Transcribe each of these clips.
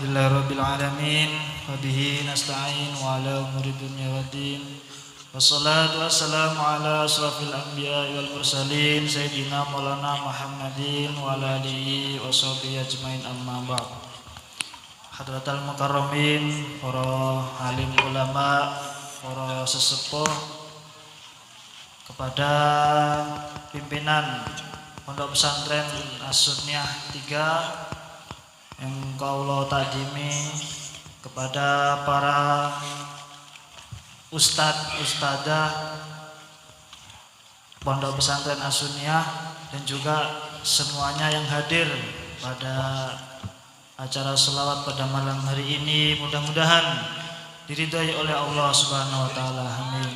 Alhamdulillahirabbil alamin wa bihi nasta'in wa ala umuri dunya waddin. Wassalatu wassalamu ala asrafil anbiya'i wal mursalin sayyidina Maulana Muhammadin wa ala alihi wa sahbihi ajmain amma ba'd. Hadratal mukarramin, para alim ulama, para sesepuh, kepada pimpinan Pondok Pesantren As-Sunniyah 3 yang kaulo takdimi, kepada para ustadz, ustadzah Pondok Pesantren As-Sunniyah dan juga semuanya yang hadir pada acara sholawat pada malam hari ini, mudah-mudahan diridhai oleh Allah Subhanahu wa taala. Amin.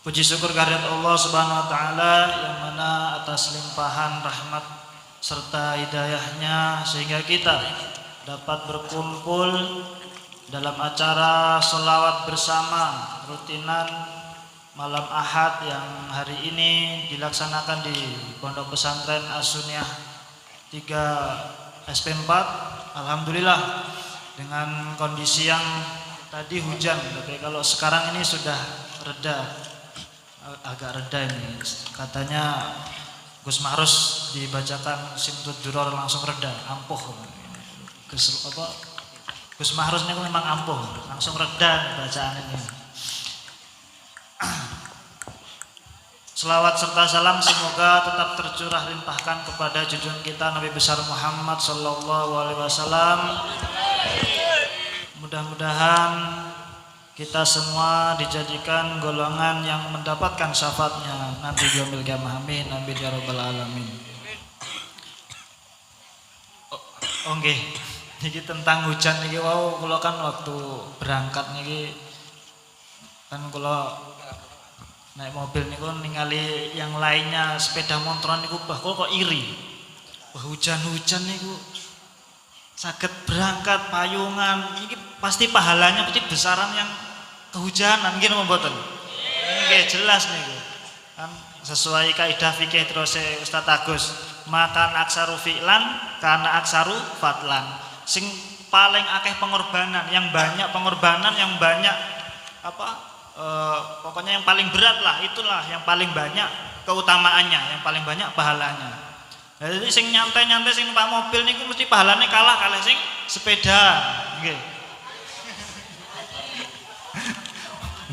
Puji syukur kehadirat Allah Subhanahu wa taala yang mana atas limpahan rahmat serta hidayahnya sehingga kita dapat berkumpul dalam acara sholawat bersama rutinan malam Ahad yang hari ini dilaksanakan di Pondok Pesantren As-Sunniyah 3 SP4. Alhamdulillah dengan kondisi yang tadi hujan, tapi kalau sekarang ini sudah reda, agak reda ini. Katanya Gus Mahrus dibacakan Simtud Duror langsung reda, ampuh. Gus Mahrus ini memang ampuh, langsung reda bacaan ini. Selawat serta salam semoga tetap tercurah limpahkan kepada junjungan kita Nabi besar Muhammad sallallahu alaihi wasallam. Mudah-mudahan kita semua dijadikan golongan yang mendapatkan syafaatnya nanti di yaumil qiyamah. Amin amin ya rabbal alamin. Nggih, niki tentang hujan niki wau kula kan waktu berangkat niki kan kula naik mobil niku ningali yang lainnya sepeda motoran niku kok iri. Wah, hujan-hujan niku saged berangkat payungan, iki pasti pahalanya pasti besaran yang kehujanan nggih napa mboten? Nggih jelas niku. Kan sesuai kaidah fikih terus Ustaz Agus, makan aksaru fi'lan karena aksaru fatlan. Sing paling akeh pengorbanan, yang banyak pengorbanan, yang banyak pokoknya yang paling berat lah, itulah yang paling banyak keutamaannya, yang paling banyak pahalanya. Jadi sing nyantai-nyantai sing numpak mobil niku mesti pahalane kalah sing sepeda, nggih.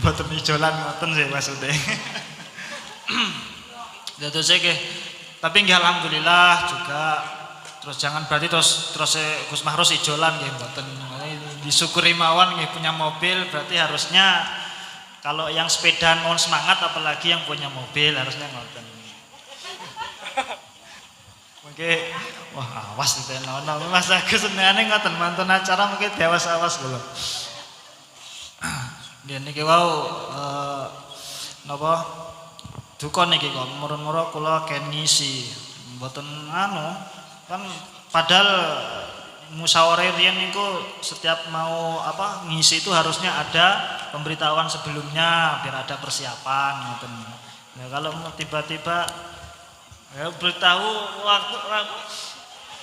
Mboten ijolan ngoten sih maksudnya. Dados nggih. Tapi nggih alhamdulillah juga terus jangan berarti terus Gus Mahrus ijolan nggih mboten. Disyukuri mawon nggih punya mobil, berarti harusnya kalau yang sepedaan mohon semangat, apalagi yang punya mobil harusnya ngoten. Mungkin wah awas itu nono Mas Agus senengane ngoten mantun acara mungkin diawas-awas kula. Nggih niki wau napa duka niki kok murun-murun kula ken ngisi mboten kan padahal musyawarah riyen niku setiap mau ngisi itu harusnya ada pemberitahuan sebelumnya biar ada persiapan ngoten. Nah, kalau tiba-tiba ya beritahu waktu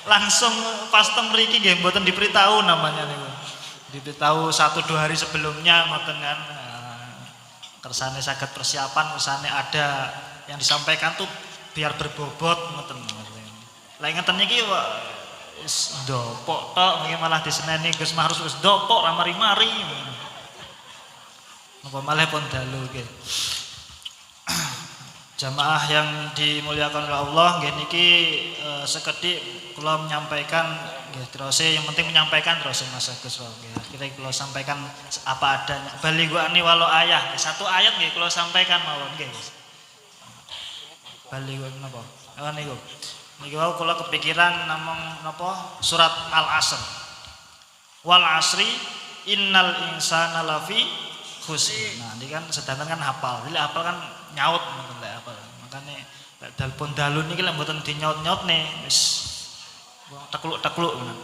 langsung pas teng mriki nggih mboten diberitahu namanya niku. Diberitahu 1-2 hari sebelumnya ngoten kan. Kersane saged persiapan, kersane ada yang disampaikan tuh biar berbobot ngoten. Lah ngeten niki wis ndopok tok nggih malah diseneni Gus Mahrus wis ndopok ra mari-mari. Napa malah pun dalu nggih. Jamaah yang dimuliakan oleh Allah nggih niki sekedhik kula menyampaikan nggih terus yang penting menyampaikan terus Mas Agus nggih. Kita kula sampaikan apa adanya. Balighani walau ayah. Satu ayat nggih kula sampaikan mawon nggih. Balighani napa? Niku. Niki wau kula kepikiran namung napa surat Al-Asr. Wal asri innal insana lafi khusr. Nah, ini kan sedanten kan hafal. Jadi hafal kan nyaut ngoten lek hafal. Makane lek dalpun dalu niki lek mboten dinyaut-nyautne wis tekluk-tekluk ngono.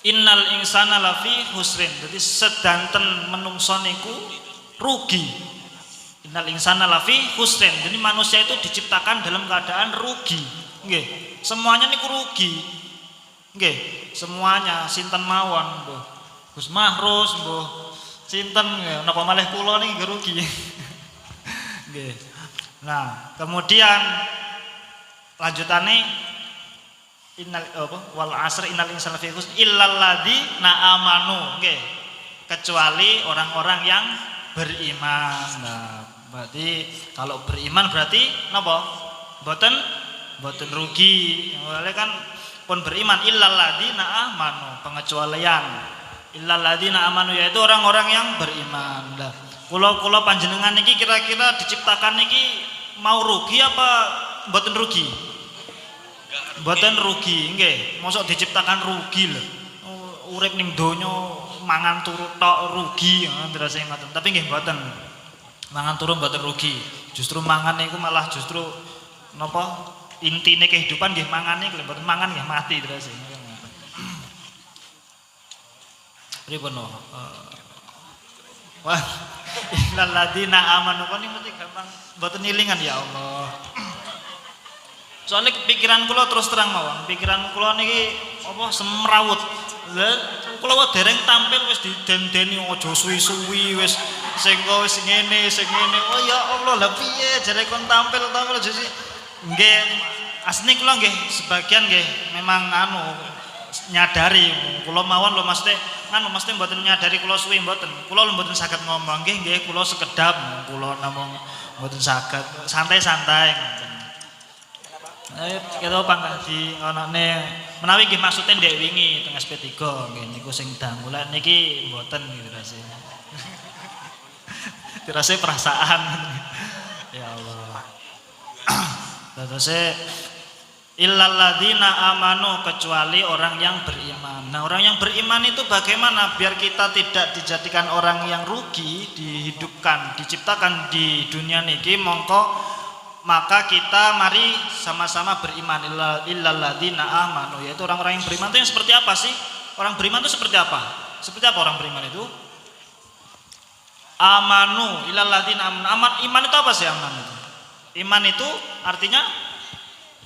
Innal insana lafi khusrin. Jadi sedanten menungso niku rugi. Innal insana lafi khusrin. Jadi manusia itu diciptakan dalam keadaan rugi. Nggih, semuanya niku rugi. Nggih, semuanya sinten mawon, mbuh. Gus Mahrus, mbuh. Sinten napa malih kula niki rugi. Nggih. Nah, kemudian lanjutane wal asr innal insana lafi khusr illal ladzina amanu. Nggih. Kecuali orang-orang yang beriman. Nah, berarti kalau beriman berarti napa? Mboten rugi. Oleh kan pun beriman illal ladzina amanu, pengecualian. Illal ladzina amanu yaitu orang-orang yang beriman. Lah, kula panjenengan niki kira-kira diciptakan niki mau rugi apa mboten rugi? Mboten rugi, nggih. Mosok diciptakan rugi lho. Urip ning donya mangan turu tok rugi, ndrase ngoten. Tapi nggih mboten. Mangan turu mboten rugi. Justru mangan niku malah justru napa? Intine kehidupan nggih mangane, mboten mangan nggih mati ndrase. Pripun no? Wah, illal ladzina amanu kon iki gampang mboten ilingan ya Allah. Soalnya pikiran kula terus terang mawon, pikiran kula niki apa semrawut. Lah kula wae dereng tampil wis didendeni aja suwi-suwi wis sing ngene. Oh ya Allah, lah piye jare kon tampil aja sih. Nggih, asline kula nggih sebagian nggih memang nyadari kula mawon lho maksudnya mesti mboten nyadari kula suwi mboten. Kula mboten saged ngomong nggih kula sekedap kula namung mboten saged santai-santai ngoten. Kita pangkat di onone menawi nggih maksudnya ndek wingi teng SP3 nggih niku sing dangu lek niki mboten gitu rasane. Dirase perasaan. Ya Allah. Terus illal ladzina amanu kecuali orang yang beriman. Nah, orang yang beriman itu bagaimana biar kita tidak dijadikan orang yang rugi, dihidupkan, diciptakan di dunia niki mongko maka kita mari sama-sama beriman illal ladzina amanu, yaitu orang-orang yang beriman itu yang seperti apa sih? Orang beriman itu seperti apa? Seperti apa orang beriman itu? Amanu illal ladzina amanu. Iman itu apa sih aman itu? Iman itu artinya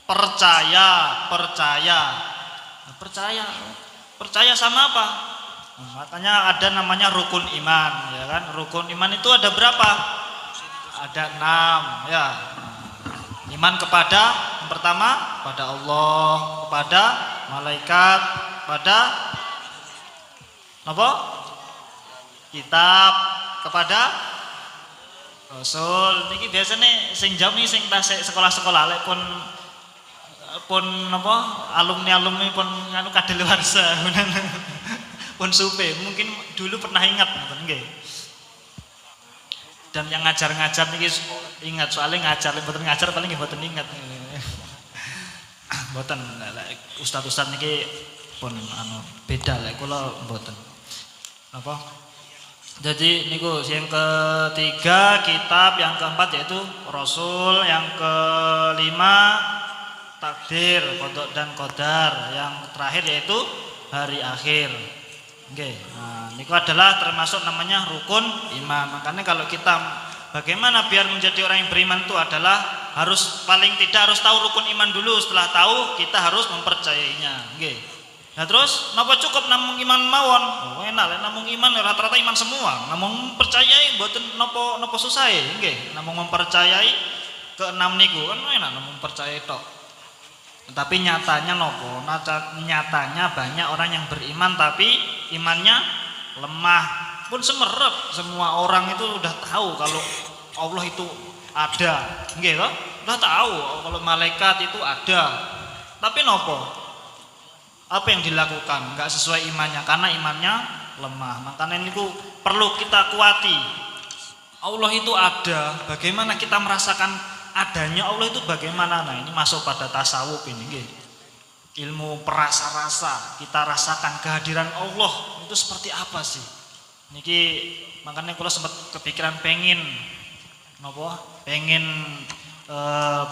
percaya. Percaya sama apa? Makanya ada namanya rukun iman, ya kan? Rukun iman itu ada berapa? Ada 6, ya. Iman kepada yang pertama kepada Allah, kepada malaikat, kepada apa? Kitab, kepada Rasul. Niki biasanya sing jawab nih sing tasik sekolah-sekolah lek pun apa alumni pun anu kadaluwarsa pun supe mungkin dulu pernah ingat ngoten nggih. Dan yang ngajar-ngajar niki ingat soalnya ngajar mboten ngajar paling mboten ingat. Mboten ustaz-ustaz niki pun beda lek kula mboten. Apa? Jadi niku yang ketiga kitab, yang keempat yaitu Rasul, yang kelima takdir, qada dan qadar, yang terakhir yaitu hari akhir. Oke, nah niku adalah termasuk namanya rukun iman. Makanya kalau kita bagaimana biar menjadi orang yang beriman itu adalah harus paling tidak harus tahu rukun iman dulu. Setelah tahu kita harus mempercayainya. Oke. Nah terus napa cukup namung iman mawon? Oh enak lek namung iman rata-rata iman semua. Namung percayai mboten napa susah nggih. Namung mempercayai keenam niku kan enak namung percaya tok. Tapi nyatanya nopo? Nyatanya banyak orang yang beriman tapi imannya lemah. Pun semerep, semua orang itu udah tahu kalau Allah itu ada, nggih toh? Udah tahu kalau malaikat itu ada. Tapi nopo? Apa yang dilakukan? Enggak sesuai imannya karena imannya lemah. Makanya niku perlu kita kuati. Allah itu ada. Bagaimana kita merasakan adanya Allah itu bagaimana? Nah ini masuk pada tasawuf ini nggih. Ilmu perasa-rasa, kita rasakan kehadiran Allah itu seperti apa sih? Niki makanya kalau sempat kepikiran pengen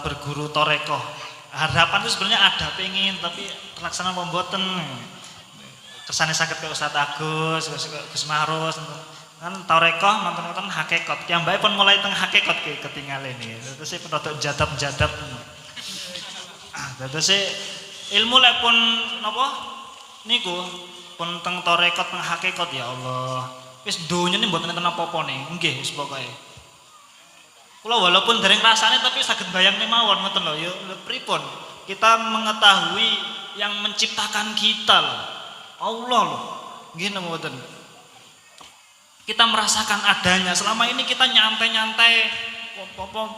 berguru torekoh. Harapan itu sebenarnya ada pengen tapi terlaksana pemboten. Kesannya sakit ke Ustadz Agus, Gus Mahrus kan torekoh nonton hakikat yang baik pun mulai teng hakikat ketinggalan ini terus sih penutup jadab terus sih ilmu lek pun napa niku pun teng tarekat teng hakikat ya Allah. Wis donya ini mboten enten apa-apa nih. Nggih wis pokoke. Kula walaupun dereng rasane tapi saged bayangne mawon ngoten lho ya pripun. Kita mengetahui yang menciptakan kita loh. Allah loh. Nggih napa mboten? Kita merasakan adanya. Selama ini kita nyantai-nyantai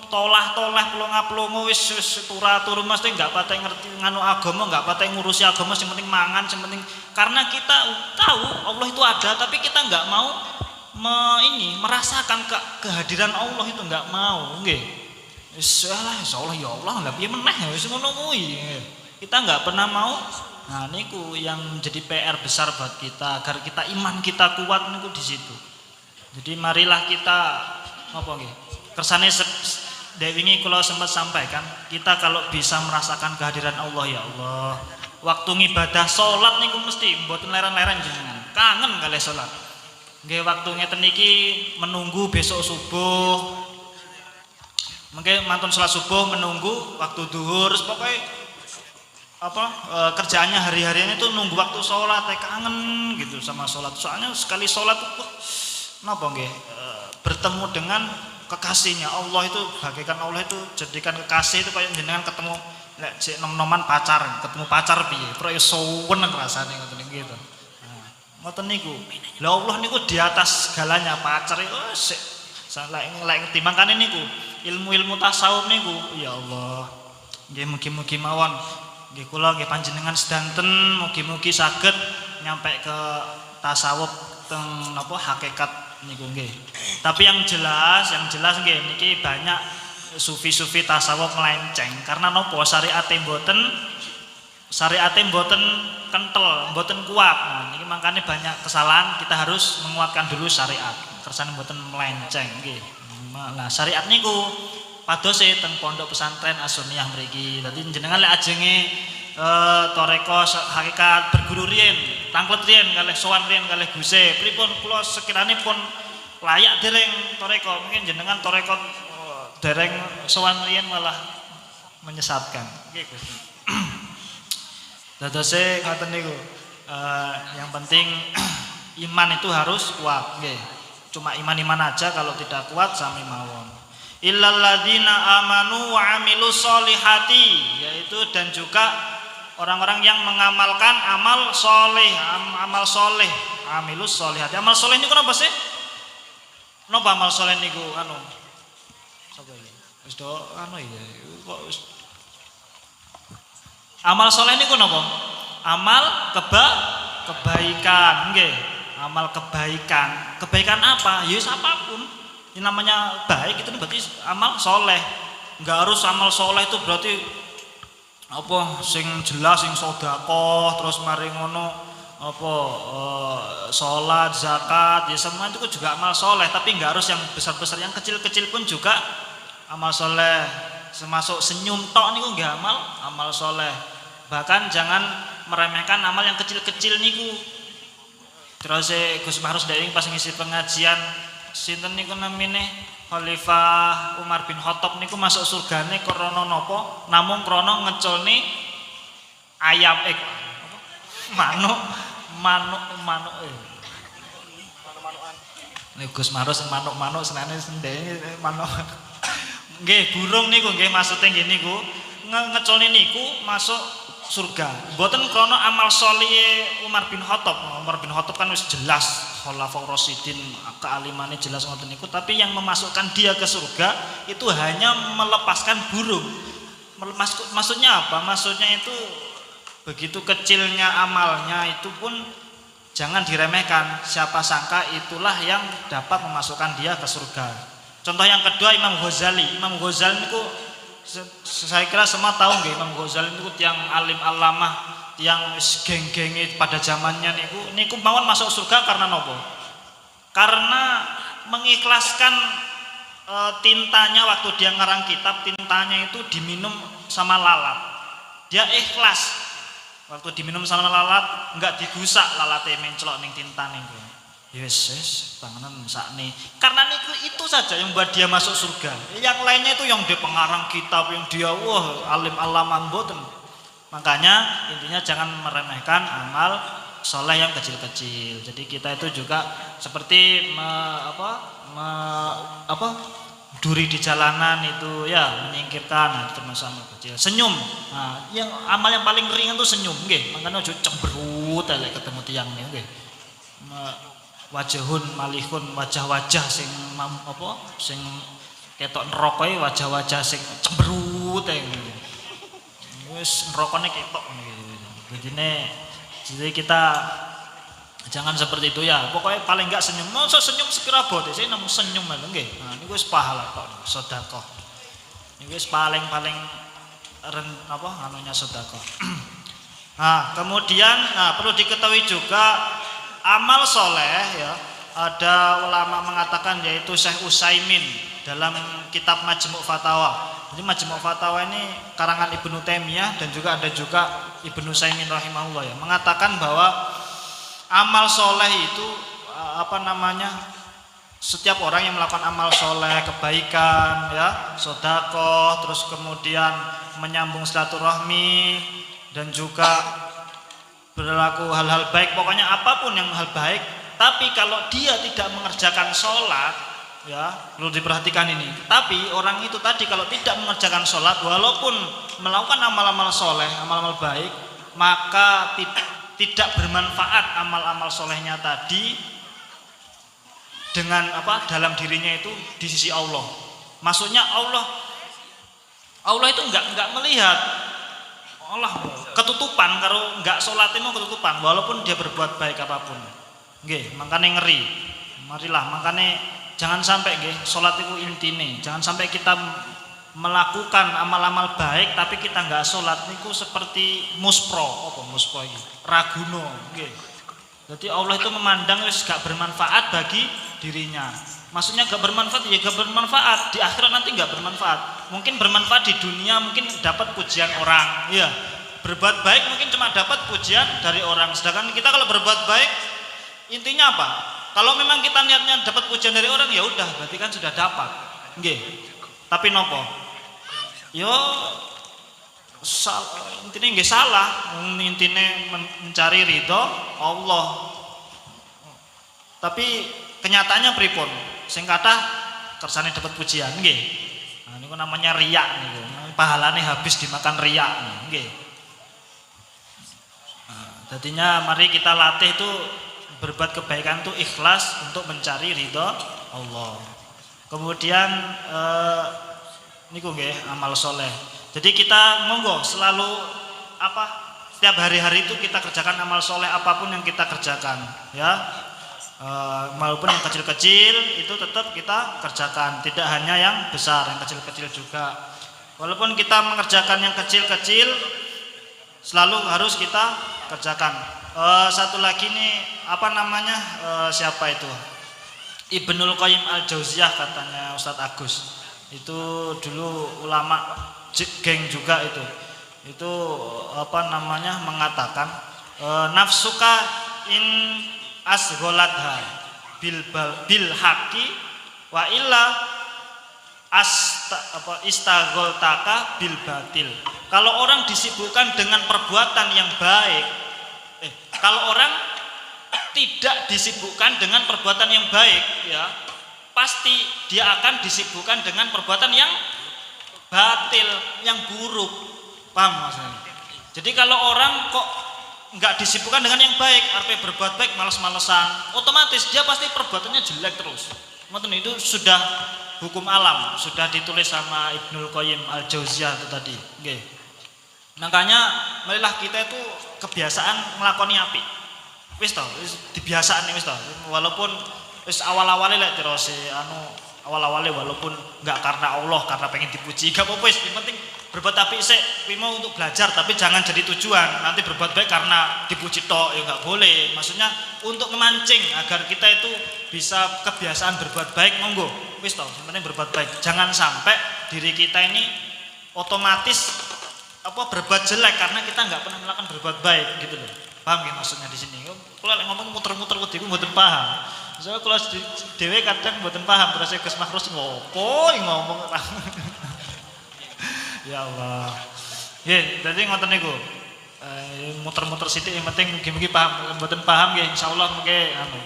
tolah-tolah pelongo-pelongo wis turu mesti enggak pateh ngerti nganu agama, enggak pateh ngurusi agama, sing penting mangan, sing penting karena kita tahu Allah itu ada tapi kita enggak mau merasakan kehadiran Allah itu enggak mau, nggih. Wis insyaallah ya Allah lah piye meneh wis ngono kuwi. Kita enggak pernah mau. Nah niku yang jadi PR besar buat kita agar kita iman kita kuat niku di situ. Jadi marilah kita apa nggih? Kersane wingi kula sempat sampaikan, kita kalau bisa merasakan kehadiran Allah ya Allah. Waktu ngibadah salat niku mesti mboten leren-leren jenengan. Kangen kalih salat. Nggih waktu ngeten iki menunggu besok subuh. Mengke mantun salat subuh menunggu waktu duhur, pokoknya kerjaannya hari-harian itu nunggu waktu salat, kangen gitu sama salat. Soalnya sekali salat napa nggih bertemu dengan kekasihnya Allah itu bagaikan Allah itu jadikan kekasih itu kayak jenengan ketemu lek sik nom-noman pacar, ketemu pacar piye? Proyo suwen rasane ngoten gitu. Nah, ngoten niku. Lah Allah niku di atas segalanya, pacar itu sik lek timangkane niku ilmu-ilmu tasawuf niku ya Allah. Nggih mugi-mugi mawon nggih kula nggih panjenengan sedanten mugi-mugi saged nyampe ke tasawuf teng napa hakikat niku nggih. Tapi yang jelas nggih niki banyak sufi-sufi tasawuf melenceng karena napa syariate mboten kental, mboten kuat. Nah, niki makanya banyak kesalahan, kita harus menguatkan dulu syariat. Kersane mboten melenceng nggih. Nah, syariat niku padose teng pondok pesantren As-Sunniyah mriki. Dadi jenengan lek ajenge toreko hakikat berguru riyen, tanglet riyen kalih sowan riyen kalih Guse. Pripun kula sekirane pun layak dereng toreko, mungkin jenengan toreko dereng sowan riyen malah menyesatkan. Nggih Gusti. Dadose ngoten niku. Yang penting iman itu harus kuat, nggih. Cuma iman-iman aja kalau tidak kuat sami mawon. Illal ladzina amanu wa amilus solihati, yaitu dan juga orang-orang yang mengamalkan amal soleh, amilus solihati. Amal soleh niku napa sih? Napa amal soleh niku anu? Sapa iki? Wis do anu ya. Kok wis amal soleh niku napa? Amal kebaikan, nggih. Amal kebaikan. Kebaikan apa? Ya apapun. Ini namanya baik itu berarti amal soleh. Enggak harus amal soleh itu berarti apa sing jelas sing sedekah terus mari ngono apa salat, zakat, ya semua itu juga amal soleh, tapi enggak harus yang besar-besar, yang kecil-kecil pun juga amal soleh. Termasuk senyum tok niku nggih amal soleh. Bahkan jangan meremehkan amal yang kecil-kecil niku. Terus Gus Mahrus Daing pas ngisi pengajian sinten niku namine Khalifah Umar bin Khattab niku masuk surgane krana napa? Namung krana ngeculni ayam manuk. Nek Gus Mahrus manuk-manuk senane sendene manuk. Nggih, burung niku nggih maksude nggih niku ngeculni niku masuk surga. Mboten krana amal sholih Umar bin Khattab. Umar bin Khattab kan wis jelas Khalifah Rasyidin, kealimannya jelas ngoten niku, tapi yang memasukkan dia ke surga itu hanya melepaskan burung. Maksudnya apa? Maksudnya itu begitu kecilnya amalnya itu pun jangan diremehkan. Siapa sangka itulah yang dapat memasukkan dia ke surga. Contoh yang kedua Imam Ghazali. Imam Ghazali niku saya kira semua tahu nggih, Imam Ghazali niku tiyang alim alamah, yang geng-gengi pada zamannya niku mawon masuk surga karena nopo? Karena mengikhlaskan tintanya waktu dia ngarang kitab, tintanya itu diminum sama lalat. Dia ikhlas waktu diminum sama lalat, enggak digusak lalate menclok ning tinta niku. Yes, tanganan sakne. Karena niku itu saja yang membuat dia masuk surga. Yang lainnya itu yang dia pengarang kitab, yang dia alim alamah mboten. Makanya intinya jangan meremehkan amal soleh yang kecil-kecil. Jadi kita itu juga seperti duri di jalanan itu ya menyingkirkan, nah, itu termasuk amal kecil. Senyum, nah, yang amal yang paling ringan itu senyum, nggih. Makanya ojo cemberut lek ketemu tiang nih, nggih. Wajahun malihun, wajah-wajah sing sing ketok nerokoe, wajah-wajah sing cemberut wis nerokone ketok jadi kita jangan seperti itu ya. Pokoknya paling enggak senyum. Masa senyum sekira bote, saya nemu senyum lho nggih. Nah niku wis pahala tok sedekah. Niku wis paling anunya sedekah. Nah, kemudian perlu diketahui juga amal soleh ya. Ada ulama mengatakan yaitu Syekh Utsaimin dalam kitab Majmu' Fatawa. Jadi Majmu' Fatawa ini karangan Ibnu Taimiyah dan juga ada Ibnu Utsaimin rahimahullah ya, mengatakan bahwa amal soleh itu setiap orang yang melakukan amal soleh, kebaikan ya, sedekah, terus kemudian menyambung silaturahmi dan juga berlaku hal-hal baik, pokoknya apapun yang hal baik, tapi kalau dia tidak mengerjakan sholat ya, perlu diperhatikan ini. Tapi orang itu tadi kalau tidak mengerjakan sholat, walaupun melakukan amal-amal soleh, amal-amal baik, maka tidak bermanfaat amal-amal solehnya tadi dengan dalam dirinya itu di sisi Allah. Maksudnya Allah itu enggak melihat. Allah ketutupan kalau enggak sholat itu ketutupan walaupun dia berbuat baik apapun. Nggih, makanya ngeri. Marilah makanya jangan sampai nggih sholat itu intine. Jangan sampai kita melakukan amal-amal baik tapi kita enggak sholat niku seperti muspro iki raguno nggih. Jadi Allah itu memandang wis gak bermanfaat bagi dirinya. Maksudnya gak bermanfaat ya gak bermanfaat, di akhirat nanti gak bermanfaat. Mungkin bermanfaat di dunia, mungkin dapat pujian orang. Iya. Berbuat baik mungkin cuma dapat pujian dari orang. Sedangkan kita kalau berbuat baik intinya apa? Kalau memang kita niatnya dapat pujian dari orang ya udah berarti kan sudah dapat. Nggih. Tapi nopo? Yo intinya nggih salah, intinya mencari ridho Allah. Tapi kenyataannya pripun? Sing kathah kersane dapat pujian nggih. Nah niku namanya riya niku. Pahalane habis dimakan riya nggih. Nah, jadinya mari kita latih itu berbuat kebaikan itu ikhlas untuk mencari ridho Allah. Kemudian niku nggih amal soleh. Jadi kita monggo selalu setiap hari-hari itu kita kerjakan amal soleh apapun yang kita kerjakan ya. Walaupun yang kecil-kecil itu tetap kita kerjakan, tidak hanya yang besar, yang kecil-kecil juga. Walaupun kita mengerjakan yang kecil-kecil selalu harus kita kerjakan. Satu lagi nih siapa itu? Ibnul Qayyim Al-Jauziyah katanya Ustadz Agus. Itu dulu ulama geng juga itu mengatakan nafsuka in asgholatha bil haqi wa illa istagholtaka bil batil. Kalau orang disibukkan dengan perbuatan yang baik, kalau orang tidak disibukkan dengan perbuatan yang baik ya, pasti dia akan disibukkan dengan perbuatan yang batil, yang buruk. Paham maksudnya? Jadi kalau orang kok nggak disibukkan dengan yang baik, artinya berbuat baik malas-malesan, otomatis dia pasti perbuatannya jelek terus. Maksudnya itu sudah hukum alam, sudah ditulis sama Ibnul Qayyim Al-Jauziyah itu tadi. Okay. Makanya marilah kita itu kebiasaan ngelakoni api. Wis tau, dibiasaan wis tau. Walaupun wis awal-awale lek terus awal-awalnya walaupun nggak karena Allah, karena pengen dipuji, gak apa-apa, yang penting berbuat apik sik, mau untuk belajar, tapi jangan jadi tujuan. Nanti berbuat baik karena dipuji tok, ya nggak boleh. Maksudnya untuk memancing agar kita itu bisa kebiasaan berbuat baik, monggo. Wis toh, yang penting berbuat baik. Jangan sampai diri kita ini otomatis berbuat jelek karena kita nggak pernah melakukan berbuat baik gitu loh. Paham ya maksudnya di sini? Kalau ngomong muter-muter kudu mboten paham. Soalnya kalau dhewe kadang mboten paham terus Gus Makhrus ngopo ngomong. Ya Allah. Nggih, dadi ngoten niku. muter-muter sithik yang penting mugi-mugi paham, mboten paham nggih insyaallah mengke anu.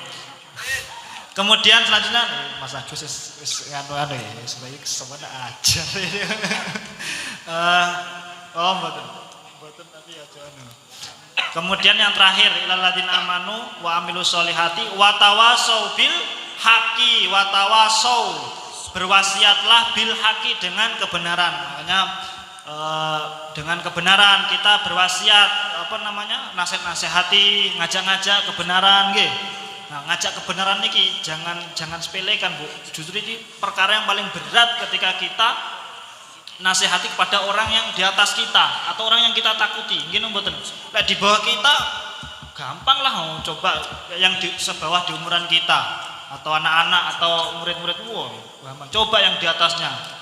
Kemudian selanjutnya Mas Agus wis anu ya supaya semuanya ajar. Oh mboten tapi aja anu. Kemudian yang terakhir ilal ladzina amanu wa amilus solihati wa tawasau bil haqi wa tawasau berwasiatlah bil haqi dengan kebenaran. Makanya dengan kebenaran kita berwasiat nasihat-nasihati, ngajak-ngajak kebenaran nggih. Nah, ngajak kebenaran niki jangan sepelekan, Bu. Justru ini perkara yang paling berat ketika kita nasihati kepada orang yang di atas kita atau orang yang kita takuti. Nggih mboten. Lek di bawah kita gampang lah coba yang di sebawah di umuran kita atau anak-anak atau murid-murid gampang. Coba yang di atasnya.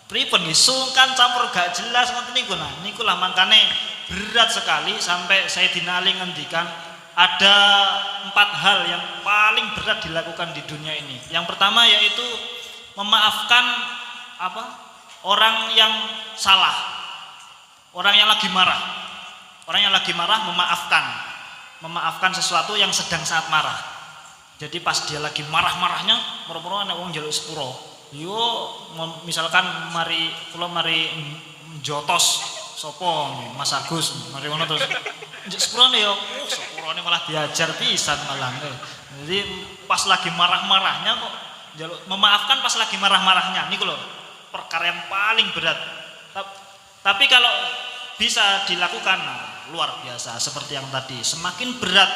Pripun nggih sungkan campur gak jelas ngoten niku. Nah, niku lah makane berat sekali sampai Sayyidina Ali ngendikan ada 4 hal yang paling berat dilakukan di dunia ini. Yang pertama yaitu memaafkan orang yang salah, orang yang lagi marah. Orang yang lagi marah memaafkan sesuatu yang sedang saat marah. Jadi pas dia lagi marah-marahnya, moro-moro ana wong njaluk sepuro. Yo misalkan kula mari jotos sapa Mas Agus, mari ngono terus sepurone yo, sepurone malah diajar pisan malah. Jadi pas lagi marah-marahnya kok njaluk memaafkan pas lagi marah-marahnya niku lho perkara yang paling berat. Tapi kalau bisa dilakukan luar biasa seperti yang tadi. Semakin berat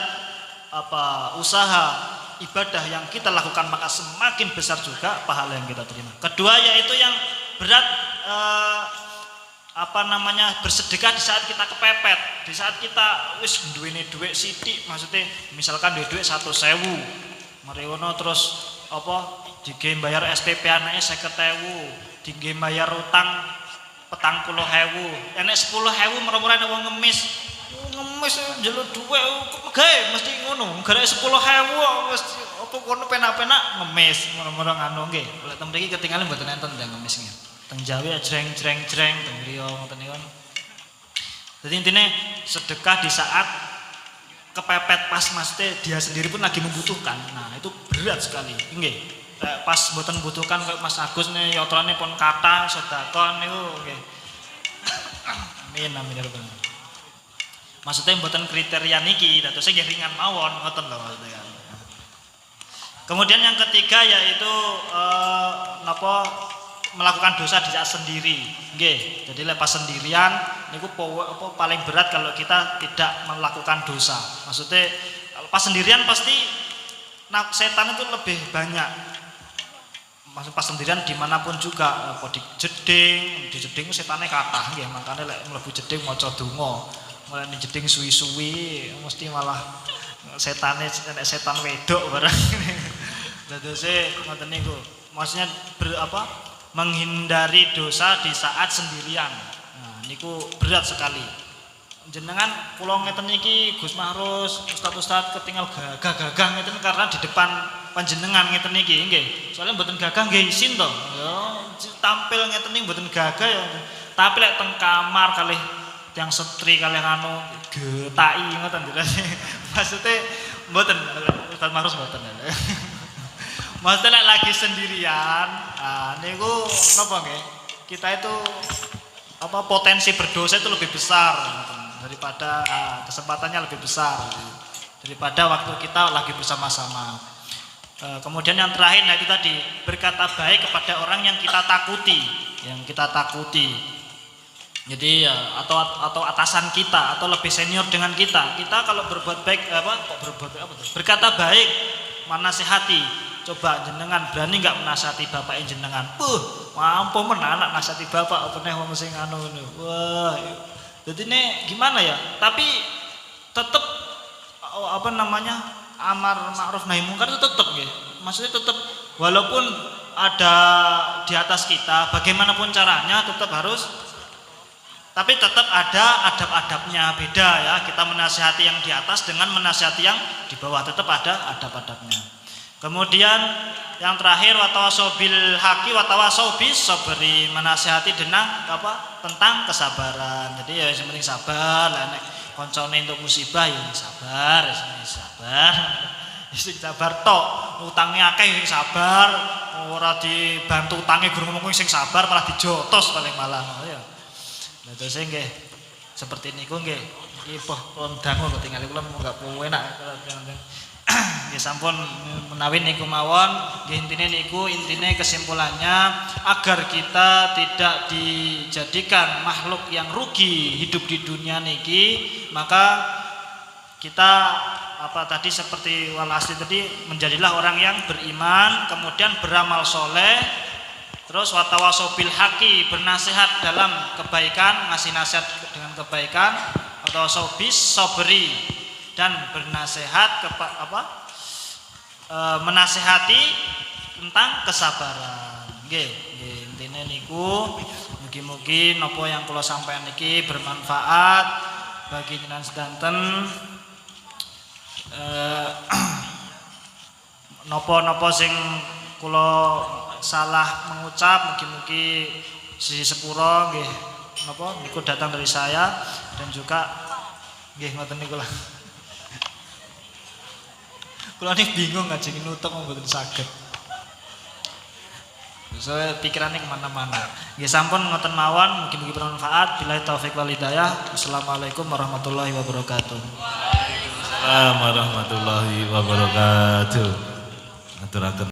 usaha ibadah yang kita lakukan maka semakin besar juga pahala yang kita terima. Kedua yaitu yang berat bersedekah di saat kita kepepet, di saat kita wis duweni dhuwit sithik, maksudnya misalkan duwe dhuwit 100.000 mari ngono terus dige bayar SPP anake 50.000, dige bayar utang 40.000, enek 10.000 merem-merem ana wong ngemis njaluk dhuwit gawe mesti ngono, gara 10.000 mesti kono penak-penak ngemis merem-merem anu nggih. Lek teng mriki ketinggalan mboten enten ndang ngemis nggih. Teng Jawi jreng teng griya ngoten niku. Jadi intinya sedekah di saat kepepet pas maksudnya dia sendiri pun lagi membutuhkan. Nah, itu berat sekali. Nggih. Pas mboten membutuhkan kayak Mas Agus nih yotrane pun kata sedekah niku nggih. Amin ya rabbal. Maksudnya mboten kriteria niki, dados nggih ringan mawon ngoten lho maksudnya. Kemudian yang ketiga yaitu melakukan dosa di saat sendiri, nggih. Jadi lepas sendirian niku paling berat kalau kita tidak melakukan dosa. Maksudnya kalau pas sendirian pasti setan itu lebih banyak. Maksud pas sendirian dimanapun juga, di jeding setannya kathah, nggih. Makanya lek mlebu jeding maca donga, mulai di jeding suwi-suwi mesti malah setan wedok barang. Dadose ngoten niku. Maksudnya menghindari dosa di saat sendirian. Nah, niku berat sekali. Jenengan kula ngeten iki Gus Mahrus, ustaz-ustaz ketinggal gagah ngeten karena di depan panjenengan ngeten iki nggih. Soalnya mboten gagah nggih isin to. Ya, tampil ngeten iki mboten gagah ya. Tapi lek teng kamar kalih tiyang setri kalih anu getaki ngoten jenenge. Maksudnya mboten Ustaz Mahrus mboten. Maksudnya lagi sendirian, niku napa nggih? Kita itu potensi berdosa itu lebih besar daripada kesempatannya lebih besar daripada waktu kita lagi bersama-sama. Kemudian yang terakhir itu tadi berkata baik kepada orang yang kita takuti, Jadi atau atasan kita atau lebih senior dengan kita kalau berbuat baik berkata baik, menasihati. Coba jenengan berani nggak menasihati bapak jenengan? Mampu anak nasihati bapak apa nih wong sing anu ini. Wah, jadi ini gimana ya? Tapi tetap amar ma'ruf nahi munkar itu tetap gitu. Maksudnya tetap walaupun ada di atas kita, bagaimanapun caranya tetap harus. Tapi tetap ada adab-adabnya, beda ya. Kita menasihati yang di atas dengan menasihati yang di bawah, tetap ada adab-adabnya. Kemudian yang terakhir watawasau bil haqi watawasau bis sabri, menasihati tentang kesabaran. Jadi ya yang penting sabar, lah nek koncone untuk musibah ya sabar, sabar. Sing sabar tok, utange akeh sing sabar, ora dibantu utange guru ngomong sing sabar malah dijotos paling malah ya. Lah terus nggih seperti niku nggih. Iki pun dangu kok tinggal kula enggak enak. Ya sampun menawi niku mawon nggih intine kesimpulannya agar kita tidak dijadikan makhluk yang rugi hidup di dunia niki, maka kita tadi seperti wal asli tadi menjadilah orang yang beriman, kemudian beramal soleh, terus watawasau bil haqi, bernasihat dalam kebaikan, ngasih nasihat dengan kebaikan, watawasau bis sabri, dan bernasihat menasihati tentang kesabaran. Nggih, intine niku mugi-mugi napa yang kula sampaikan niki bermanfaat bagi jenengan sedanten. Napa sing kula salah mengucap mugi-mugi sisi sepura nggih napa niku datang dari saya, dan juga nggih ngoten niku lah. Kula nih bingung ngajeng nutuk mboten saged. Saya pikirannya kemana-mana. Nggih sampun ngoten mawon, mugi-mugi bermanfaat. Billahi taufik wal hidayah. Assalamualaikum warahmatullahi wabarakatuh. Waalaikumsalam warahmatullahi wabarakatuh. Aturaken